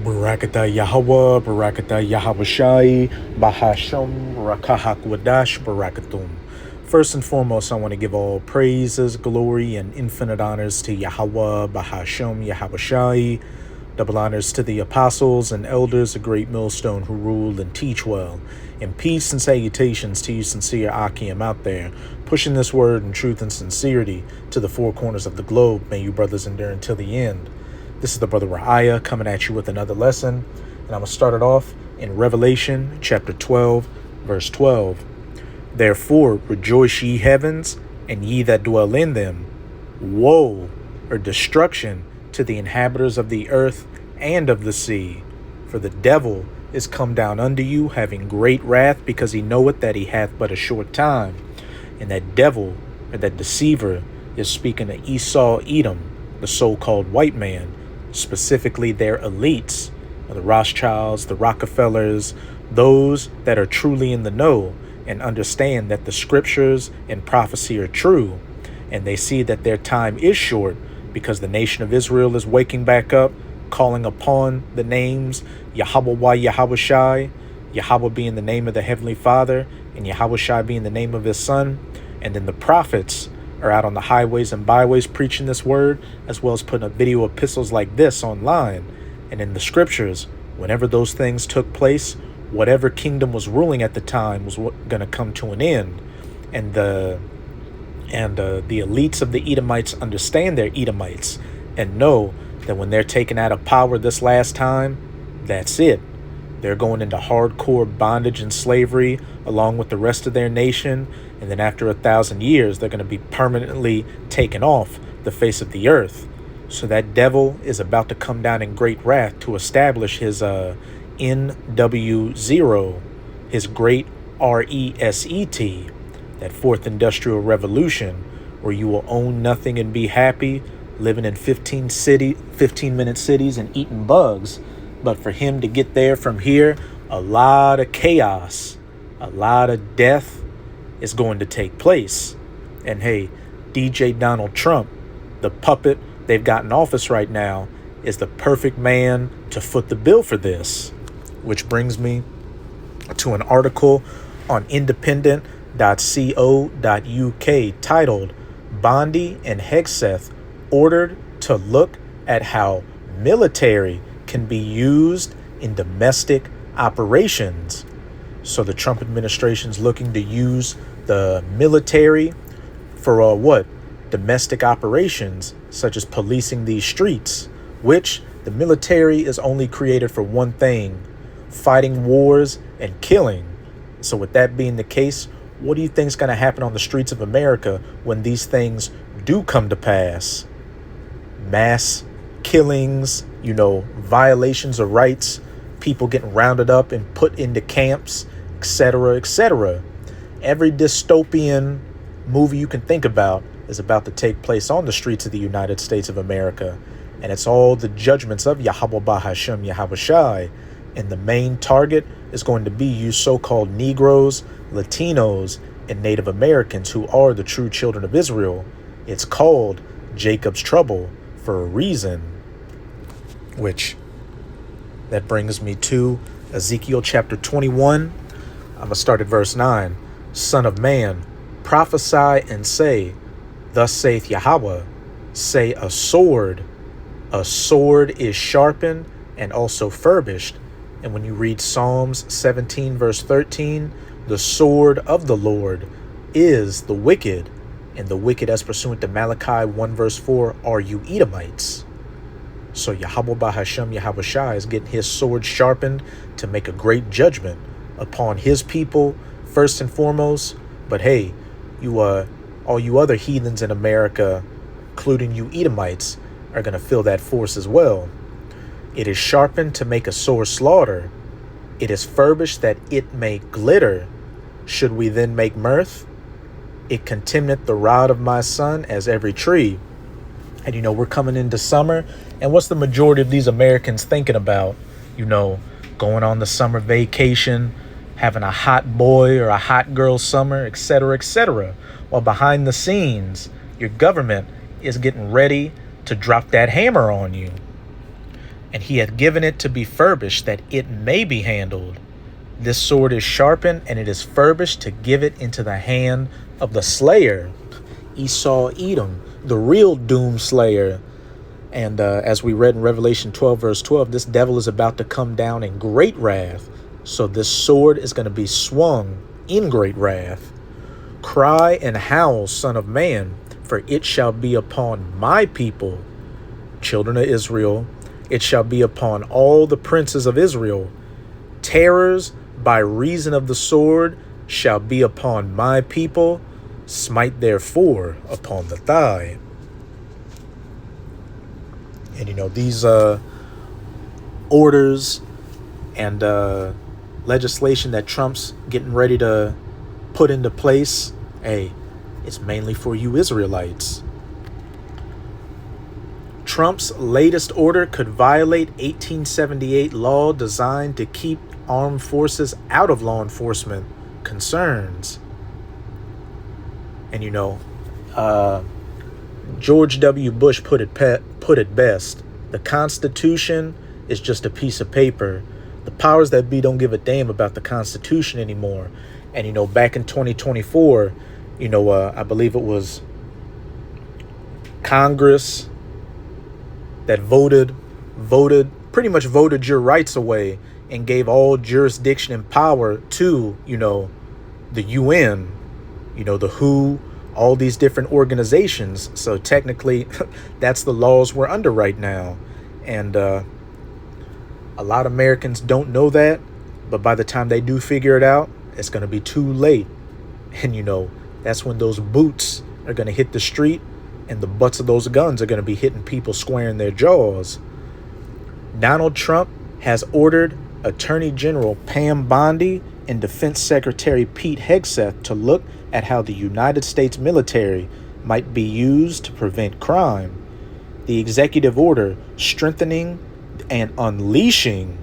Barakatah Yahweh, Barakatah Yahweh Shai, Bahasham, Rakahak Wadash, Barakatum. First and foremost, I want to give all praises, glory, and infinite honors to Yahweh, Bahasham, Yahweh Shai. Double honors to the apostles and elders, a great millstone who rule and teach well. And peace and salutations to you sincere Akim out there, pushing this word in truth and sincerity to the four corners of the globe. May you brothers endure until the end. This is the brother Ra'aya coming at you with another lesson. And I'm going to start it off in Revelation chapter 12, verse 12. Therefore rejoice ye heavens, and ye that dwell in them. Woe, or destruction, to the inhabitants of the earth and of the sea. For the devil is come down unto you, having great wrath, because he knoweth that he hath but a short time. And that devil, or that deceiver, is speaking of Esau Edom, the so-called white man, specifically their elites, the Rothschilds, the Rockefellers, those that are truly in the know and understand that the scriptures and prophecy are true, and they see that their time is short because the nation of Israel is waking back up, calling upon the names Yahweh Yahweh Shai, Yahweh being the name of the Heavenly Father, and Yahweh Shai being the name of his Son. And then the prophets are out on the highways and byways preaching this word, as well as putting up video epistles like this online. And in the scriptures, whenever those things took place, whatever kingdom was ruling at the time was going to come to an end. And the elites of the Edomites understand they're Edomites and know that when they're taken out of power this last time, that's it. They're going into hardcore bondage and slavery along with the rest of their nation. And then after 1,000 years, they're going to be permanently taken off the face of the earth. So that devil is about to come down in great wrath to establish his NW0, his great RESET, that fourth industrial revolution, where you will own nothing and be happy, living in 15-minute cities and eating bugs. But for him to get there from here, a lot of chaos, a lot of death is going to take place. And hey, DJ Donald Trump, the puppet they've got in office right now, is the perfect man to foot the bill for this. Which brings me to an article on independent.co.uk titled Bondi and Hegseth ordered to look at how military can be used in domestic operations. So the Trump administration's looking to use the military for what? Domestic operations, such as policing these streets, which the military is only created for one thing: fighting wars and killing. So with that being the case, what do you think is going to happen on the streets of America when these things do come to pass? Mass killings, violations of rights, people getting rounded up and put into camps, etc., etc. Every dystopian movie you can think about is about to take place on the streets of the United States of America. And it's all the judgments of Yahweh Bahasham Yahweh Shai. And the main target is going to be you so-called Negroes, Latinos, and Native Americans who are the true children of Israel. It's called Jacob's Trouble for a reason. Which, that brings me to Ezekiel chapter 21. I'm going to start at verse 9. Son of man, prophesy and say, Thus saith Yahweh, say a sword is sharpened and also furbished. And when you read Psalms 17 verse 13, the sword of the Lord is the wicked, and the wicked, as pursuant to Malachi 1 verse 4, are you Edomites. So Yahweh Bahasham Yahweh Shai is getting his sword sharpened to make a great judgment upon his people first and foremost. But hey, all you other heathens in America, including you Edomites, are going to feel that force as well. It is sharpened to make a sore slaughter. It is furbished that it may glitter. Should we then make mirth? It contemneth the rod of my son as every tree. And we're coming into summer, and what's the majority of these Americans thinking about? Going on the summer vacation, having a hot boy or a hot girl summer, etc., etc. While behind the scenes, your government is getting ready to drop that hammer on you. and he hath given it to be furbished, that it may be handled. This sword is sharpened, and it is furbished to give it into the hand of the slayer, Esau Edom, the real doom slayer. And as we read in Revelation 12, verse 12, this devil is about to come down in great wrath. So this sword is going to be swung in great wrath. Cry and howl, son of man, for it shall be upon my people, children of Israel. It shall be upon all the princes of Israel. Terrors by reason of the sword shall be upon my people. Smite therefore upon the thigh. And these orders and legislation that Trump's getting ready to put into place, hey, it's mainly for you Israelites. Trump's latest order could violate 1878 law designed to keep armed forces out of law enforcement concerns. And George W. Bush put it best. The Constitution is just a piece of paper. The powers that be don't give a damn about the Constitution anymore. And back in 2024, I believe it was Congress that pretty much voted your rights away and gave all jurisdiction and power to, the UN, the WHO, all these different organizations. So technically, that's the laws we're under right now. And a lot of Americans don't know that, but by the time they do figure it out, it's going to be too late. And that's when those boots are going to hit the street, and the butts of those guns are going to be hitting people square in their jaws. Donald Trump has ordered Attorney General Pam Bondi and Defense Secretary Pete Hegseth to look at how the United States military might be used to prevent crime. The executive order strengthening and unleashing,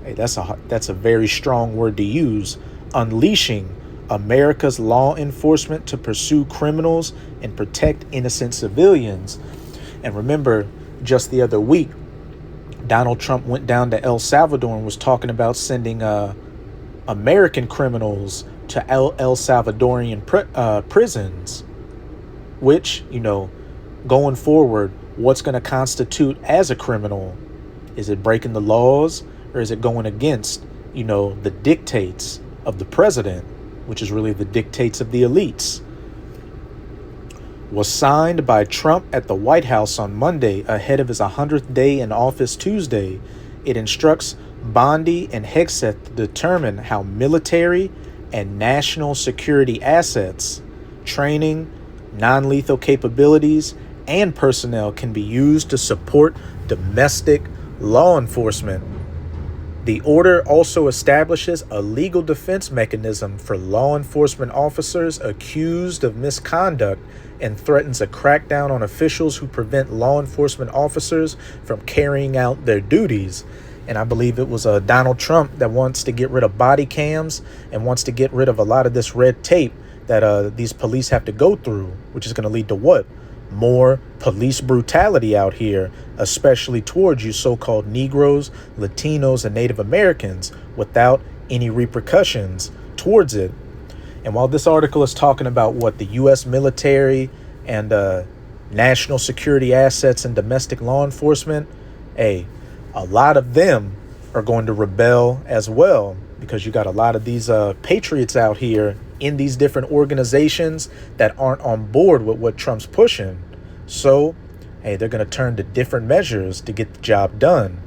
hey, that's a very strong word to use, unleashing America's law enforcement to pursue criminals and protect innocent civilians. And remember, just the other week, Donald Trump went down to El Salvador and was talking about sending American criminals to El Salvadorian prisons, which, going forward, what's going to constitute as a criminal? Is it breaking the laws, or is it going against, the dictates of the president, which is really the dictates of the elites? Was signed by Trump at the White House on Monday ahead of his 100th day in office Tuesday. It instructs Bondi and Hegseth to determine how military and national security assets, training, non-lethal capabilities, and personnel can be used to support domestic law enforcement. The order also establishes a legal defense mechanism for law enforcement officers accused of misconduct and threatens a crackdown on officials who prevent law enforcement officers from carrying out their duties. And I believe it was Donald Trump that wants to get rid of body cams and wants to get rid of a lot of this red tape that these police have to go through, which is going to lead to what? More police brutality out here, especially towards you so-called Negroes, Latinos, and Native Americans, without any repercussions towards it. And while this article is talking about what the U.S. military and national security assets and domestic law enforcement, a lot of them are going to rebel as well, because you got a lot of these patriots out here in these different organizations that aren't on board with what Trump's pushing. So, hey, they're going to turn to different measures to get the job done.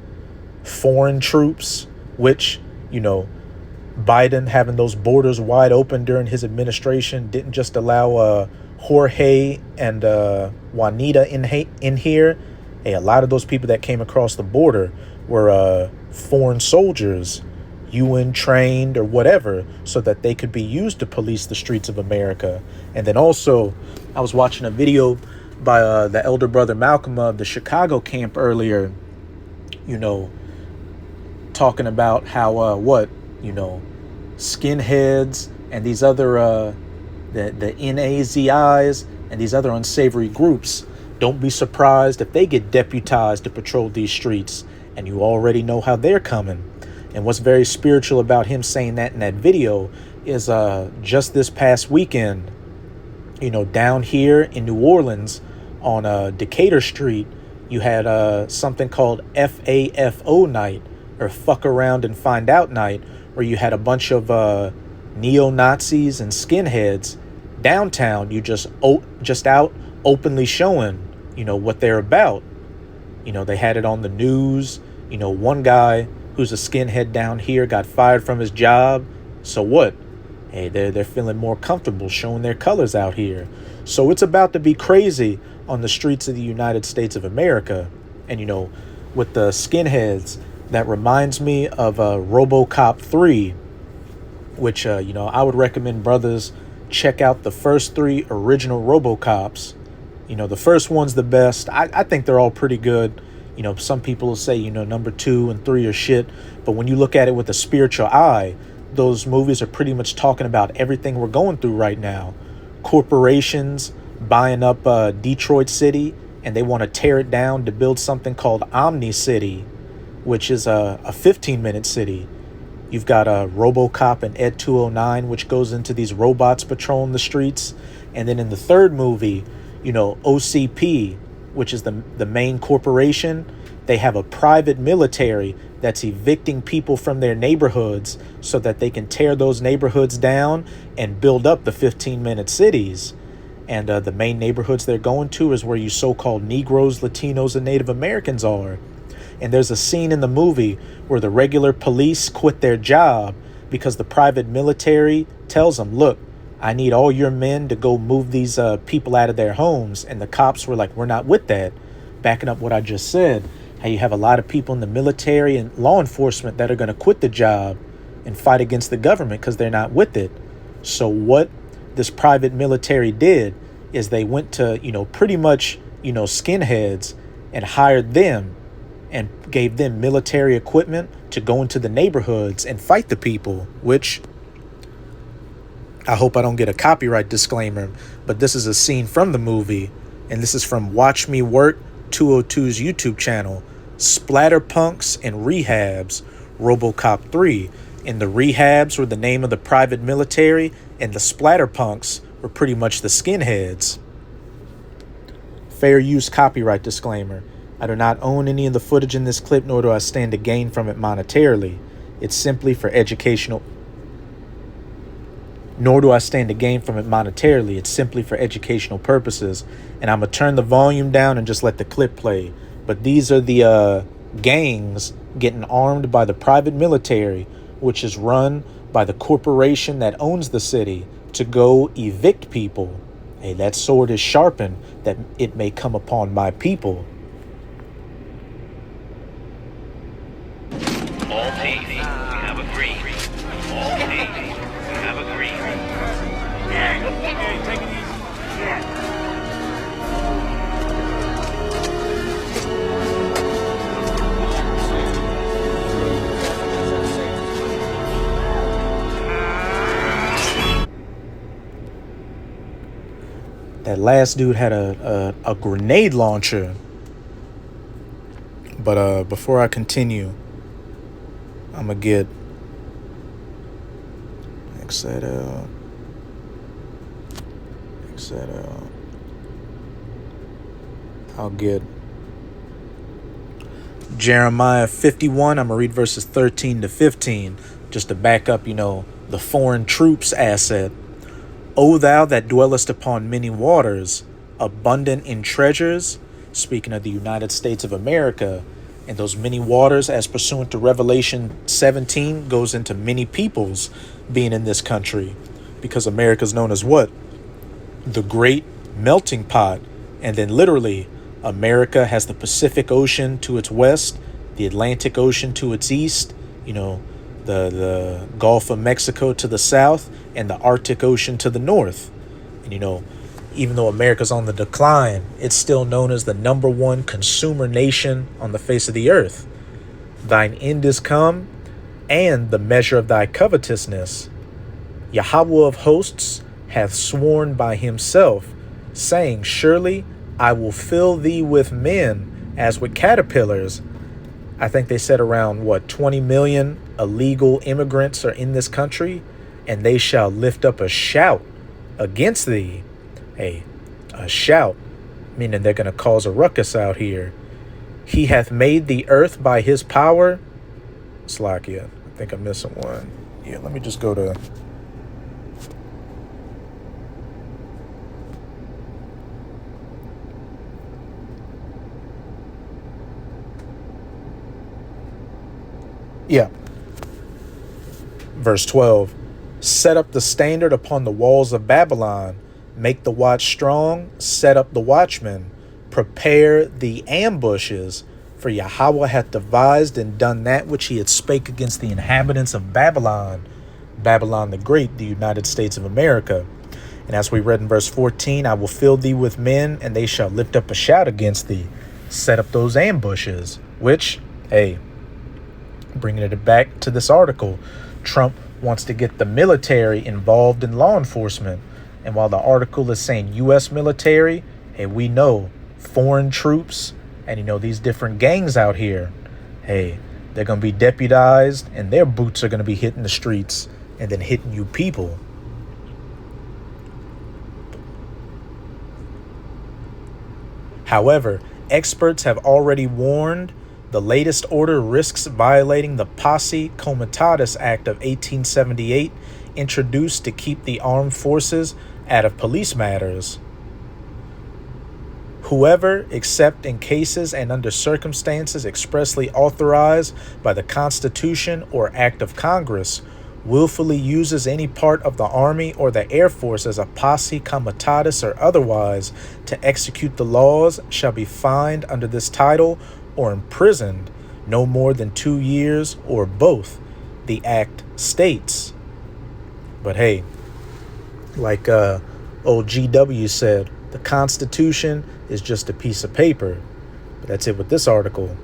Foreign troops, which, Biden having those borders wide open during his administration didn't just allow Jorge and Juanita in here. Hey, a lot of those people that came across the border were foreign soldiers, UN trained or whatever, so that they could be used to police the streets of America. And then also, I was watching a video by the elder brother Malcolm of the Chicago camp earlier, talking about how skinheads and these other the NAZIs and these other unsavory groups, don't be surprised if they get deputized to patrol these streets and you already know how they're coming. And what's very spiritual about him saying that in that video is just this past weekend, down here in New Orleans on Decatur Street, you had something called FAFO night, or Fuck Around and Find Out night, where you had a bunch of neo-Nazis and skinheads downtown, just out openly showing, what they're about. They had it on the news. One guy who's a skinhead down here got fired from his job. So what? Hey, they're feeling more comfortable showing their colors out here. So it's about to be crazy on the streets of the United States of America. And, with the skinheads, that reminds me of RoboCop 3, which, I would recommend brothers check out the first 3 original RoboCops. The first one's the best. I think they're all pretty good. Some people will say, number 2 and 3 are shit. But when you look at it with a spiritual eye, those movies are pretty much talking about everything we're going through right now. Corporations buying up Detroit City, and they want to tear it down to build something called Omni City, which is a 15-minute city. You've got RoboCop and Ed 209, which goes into these robots patrolling the streets. And then in the third movie, OCP, which is the main corporation, they have a private military that's evicting people from their neighborhoods so that they can tear those neighborhoods down and build up the 15-minute cities. And the main neighborhoods they're going to is where you so-called Negroes, Latinos, and Native Americans are. And there's a scene in the movie where the regular police quit their job because the private military tells them, look, I need all your men to go move these people out of their homes. And the cops were like, we're not with that. Backing up what I just said, how you have a lot of people in the military and law enforcement that are going to quit the job and fight against the government because they're not with it. So what this private military did is they went to, pretty much, skinheads and hired them and gave them military equipment to go into the neighborhoods and fight the people, which I hope I don't get a copyright disclaimer, but this is a scene from the movie, and this is from Watch Me Work 202's YouTube channel, Splatterpunks and Rehabs, RoboCop 3. And the Rehabs were the name of the private military, and the Splatterpunks were pretty much the skinheads. Fair use copyright disclaimer. I do not own any of the footage in this clip, nor do I stand to gain from it monetarily. It's simply for educational... Nor do I stand to gain from it monetarily. It's simply for educational purposes. And I'm going to turn the volume down and just let the clip play. But these are the gangs getting armed by the private military, which is run by the corporation that owns the city, to go evict people. Hey, that sword is sharpened, that it may come upon my people. All teams, we have agreed. All teams, we have agreed. Hey, take it easy. That last dude had a grenade launcher. But before I continue, I'm going to get exit out. I'll get Jeremiah 51. I'm going to read verses 13 to 15 just to back up, the foreign troops asset. O thou that dwellest upon many waters, abundant in treasures, speaking of the United States of America, and those many waters, as pursuant to Revelation 17, goes into many peoples being in this country, because America is known as what? The great melting pot. And then literally, America has the Pacific Ocean to its west, the Atlantic Ocean to its east, the Gulf of Mexico to the south, and the Arctic Ocean to the north. And even though America's on the decline, it's still known as the number one consumer nation on the face of the earth. Thine end is come, and the measure of thy covetousness. Yahweh of hosts hath sworn by himself, saying, surely I will fill thee with men as with caterpillars, I think they said around, 20 million illegal immigrants are in this country, and they shall lift up a shout against thee. Hey, a shout, meaning they're going to cause a ruckus out here. He hath made the earth by his power. Slakia, I think I'm missing one. Yeah, let me just go to... Yeah. Verse 12. Set up the standard upon the walls of Babylon. Make the watch strong. Set up the watchmen. Prepare the ambushes. For Yahweh hath devised and done that which he had spake against the inhabitants of Babylon. Babylon the Great, the United States of America. And as we read in verse 14, I will fill thee with men, and they shall lift up a shout against thee. Set up those ambushes. Which, hey, bringing it back to this article, Trump wants to get the military involved in law enforcement. And while the article is saying U.S. military, hey, we know foreign troops and, these different gangs out here, hey, they're going to be deputized and their boots are going to be hitting the streets and then hitting you people. However, experts have already warned the latest order risks violating the Posse Comitatus Act of 1878, introduced to keep the armed forces out of police matters. Whoever, except in cases and under circumstances expressly authorized by the Constitution or Act of Congress, willfully uses any part of the Army or the Air Force as a posse comitatus or otherwise to execute the laws shall be fined under this title or imprisoned no more than 2 years or both, the act states. But hey, like old GW said, the Constitution is just a piece of paper. But that's it with this article.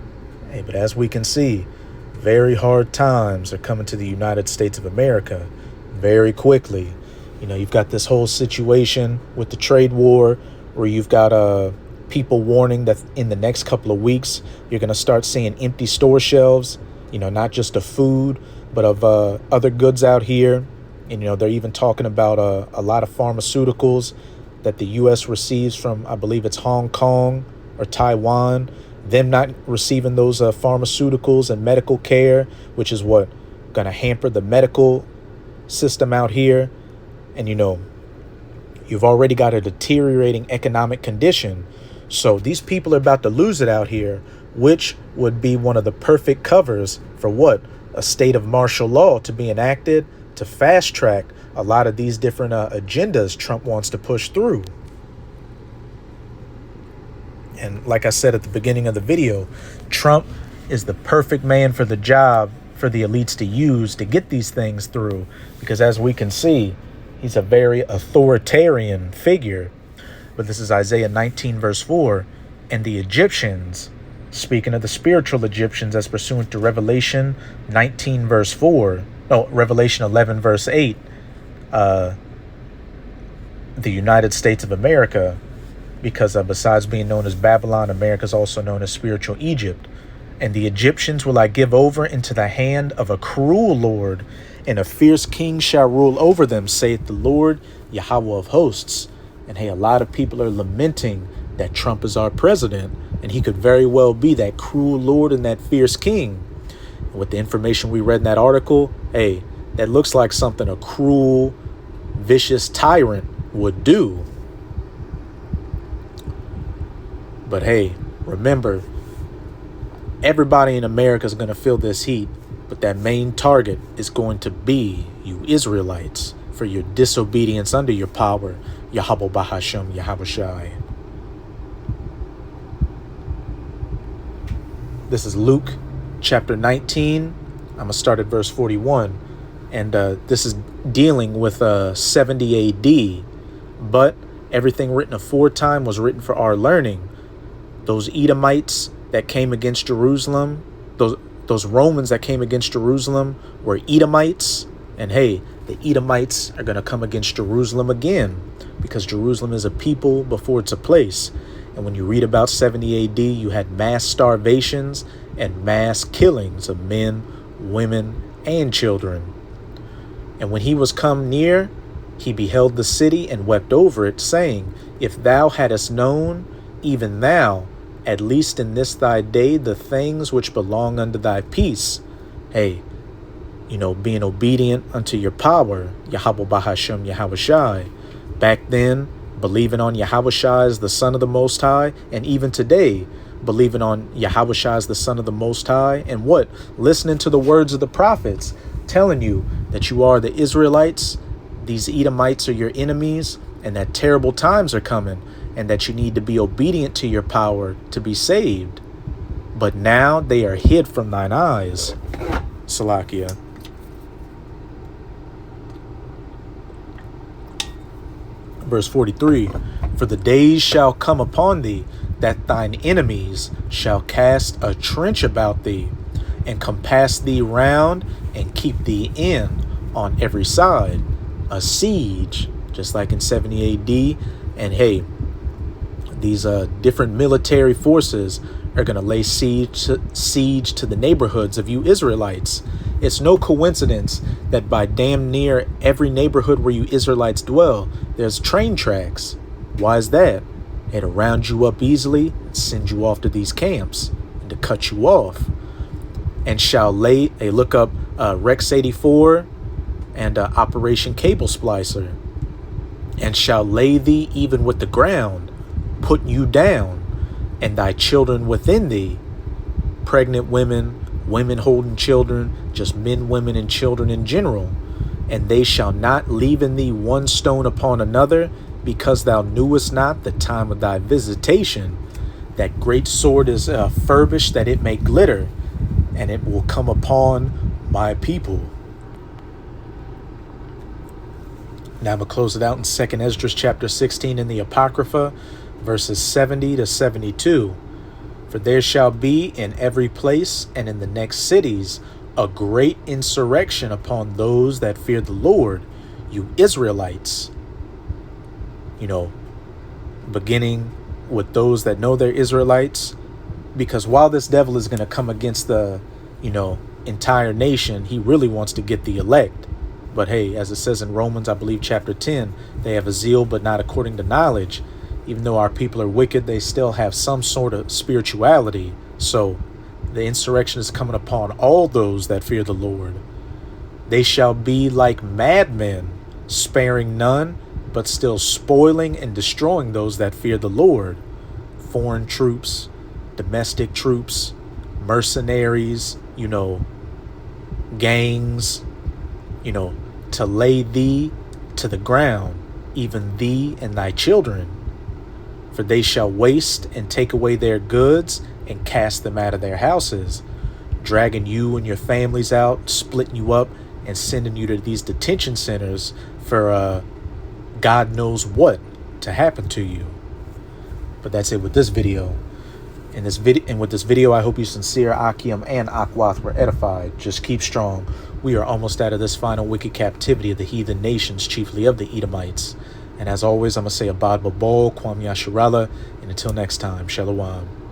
Hey, but as we can see, very hard times are coming to the United States of America very quickly. You've got this whole situation with the trade war where you've got people warning that in the next couple of weeks, you're going to start seeing empty store shelves, not just of food, but of other goods out here. And, they're even talking about a lot of pharmaceuticals that the U.S. receives from, I believe it's Hong Kong or Taiwan, them not receiving those pharmaceuticals and medical care, which is what going to hamper the medical system out here. And, you've already got a deteriorating economic condition. So these people are about to lose it out here, which would be one of the perfect covers for what? A state of martial law to be enacted to fast track a lot of these different agendas Trump wants to push through. And like I said at the beginning of the video, Trump is the perfect man for the job for the elites to use to get these things through. Because as we can see, he's a very authoritarian figure. But this is Isaiah 19 verse 4. And the Egyptians, speaking of the spiritual Egyptians as pursuant to Revelation 19 verse 4. No, Revelation 11 verse 8. The United States of America, because besides being known as Babylon, America is also known as spiritual Egypt. And the Egyptians will I give over into the hand of a cruel Lord, and a fierce king shall rule over them, saith the Lord, Yahweh of hosts. And hey, a lot of people are lamenting that Trump is our president, and he could very well be that cruel Lord and that fierce king. And with the information we read in that article, hey, that looks like something a cruel, vicious tyrant would do. But hey, remember, everybody in America is going to feel this heat, but that main target is going to be you Israelites for your disobedience under your power, Yahweh Bahashem, Yahweh Shai. This is Luke chapter 19. I'm going to start at verse 41. And this is dealing with 70 AD. But everything written aforetime was written for our learning. Those Edomites that came against Jerusalem, those Romans that came against Jerusalem were Edomites. And hey, the Edomites are going to come against Jerusalem again, because Jerusalem is a people before it's a place. And when you read about 70 AD, you had mass starvations and mass killings of men, women, and children. And when he was come near, he beheld the city and wept over it, saying, If thou hadst known, even thou, at least in this thy day, the things which belong unto thy peace. Hey, being obedient unto your power, Yahweh Bahashem Yahweh Shai. Back then, believing on Yahweh Shai as the Son of the Most High, and even today, believing on Yahweh Shai as the Son of the Most High, and what? Listening to the words of the prophets, telling you that you are the Israelites, these Edomites are your enemies, and that terrible times are coming, and that you need to be obedient to your power to be saved. But now they are hid from thine eyes. Salakia. Verse 43, For the days shall come upon thee, that thine enemies shall cast a trench about thee, and compass thee round, and keep thee in on every side. A siege, just like in 70 AD. And hey, these different military forces are going to lay siege to the neighborhoods of you Israelites. It's no coincidence that by damn near every neighborhood where you Israelites dwell, there's train tracks. Why is that? It'll round you up easily and send you off to these camps and to cut you off. And shall lay, look up Rex 84 and Operation Cable Splicer. And shall lay thee even with the ground, put you down, and thy children within thee, pregnant women, women holding children, just men, women, and children in general. And they shall not leave in thee one stone upon another, because thou knewest not the time of thy visitation. That great sword is furbished that it may glitter, and it will come upon my people. Now I'm going to close it out in 2nd Esdras chapter 16 in the Apocrypha, verses 70 to 72. For there shall be in every place and in the next cities a great insurrection upon those that fear the Lord, you Israelites. Beginning with those that know they're Israelites, because while this devil is going to come against the, entire nation, he really wants to get the elect. But hey, as it says in Romans, I believe chapter 10, they have a zeal, but not according to knowledge. Even though our people are wicked, they still have some sort of spirituality. So the insurrection is coming upon all those that fear the Lord. They shall be like madmen, sparing none, but still spoiling and destroying those that fear the Lord. Foreign troops, domestic troops, mercenaries, gangs, to lay thee to the ground, even thee and thy children. For they shall waste and take away their goods and cast them out of their houses, dragging you and your families out, splitting you up, and sending you to these detention centers for God knows what to happen to you. But that's it with this video. And with this video, I hope you sincere, Akim, and Akwath were edified. Just keep strong. We are almost out of this final wicked captivity of the heathen nations, chiefly of the Edomites. And as always, I'm going to say Abad Babal, Kwam Yasharala, and until next time, Shalom.